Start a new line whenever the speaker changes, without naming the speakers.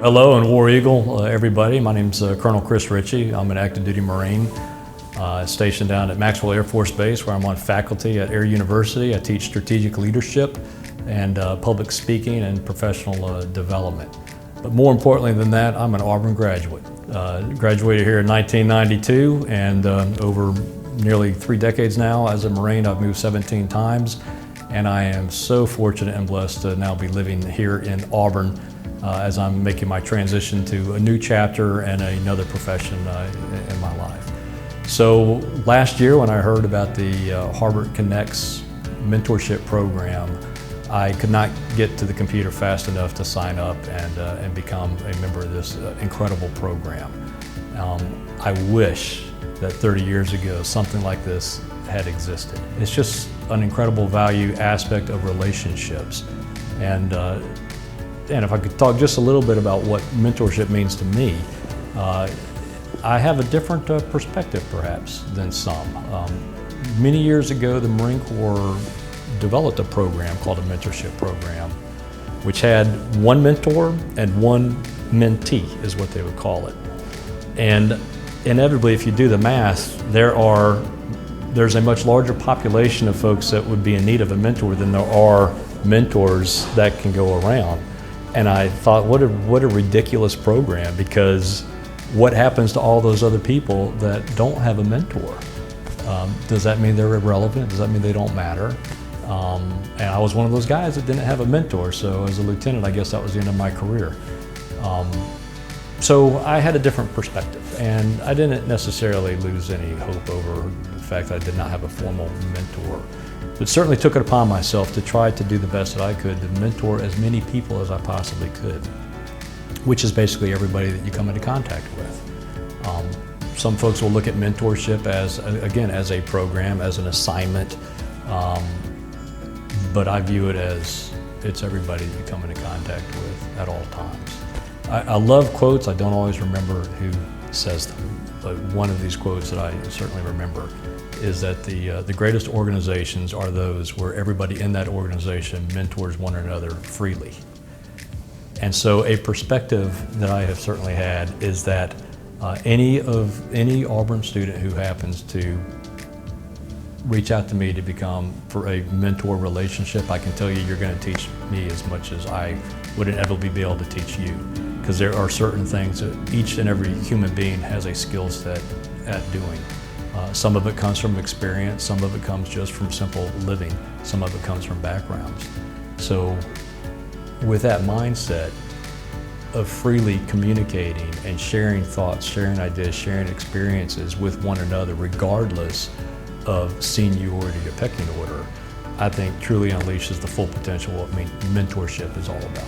Hello and War Eagle, everybody. My name's Colonel Chris Ritchie. I'm an active duty Marine stationed down at Maxwell Air Force Base, where I'm on faculty at Air University. I teach strategic leadership and public speaking and professional development. But more importantly than that, I'm an Auburn graduate. Graduated here in 1992, and over nearly 3 decades now as a Marine, I've moved 17 times, and I am so fortunate and blessed to now be living here in Auburn as I'm making my transition to a new chapter and another profession in my life. So last year, when I heard about the Harbert Connects mentorship program, I could not get to the computer fast enough to sign up and become a member of this incredible program. I wish that 30 years ago something like this had existed. It's just an incredible value aspect of relationships. And if I could talk just a little bit about what mentorship means to me, I have a different perspective perhaps than some. Many years ago, the Marine Corps developed a program called a mentorship program, which had one mentor and one mentee is what they would call it. And inevitably, if you do the math, there's a much larger population of folks that would be in need of a mentor than there are mentors that can go around. And I thought, what a ridiculous program, because what happens to all those other people that don't have a mentor? Does that mean they're irrelevant? Does that mean they don't matter? And I was one of those guys that didn't have a mentor, so as a lieutenant, I guess that was the end of my career. So I had a different perspective, and I didn't necessarily lose any hope over the fact that I did not have a formal mentor. But certainly took it upon myself to try to do the best that I could to mentor as many people as I possibly could, which is basically everybody that you come into contact with. Some folks will look at mentorship as, again, as a program, as an assignment, but I view it as it's everybody that you come into contact with at all times. I love quotes. I don't always remember who says them, but one of these quotes that I certainly remember is that the greatest organizations are those where everybody in that organization mentors one another freely. And so a perspective that I have certainly had is that any Auburn student who happens to reach out to me to become for a mentor relationship, I can tell you you're going to teach me as much as I would inevitably be able to teach you, because there are certain things that each and every human being has a skill set at doing. Some of it comes from experience, some of it comes just from simple living, some of it comes from backgrounds. So with that mindset of freely communicating and sharing thoughts, sharing ideas, sharing experiences with one another, regardless of seniority or pecking order, I think truly unleashes the full potential of what mentorship is all about.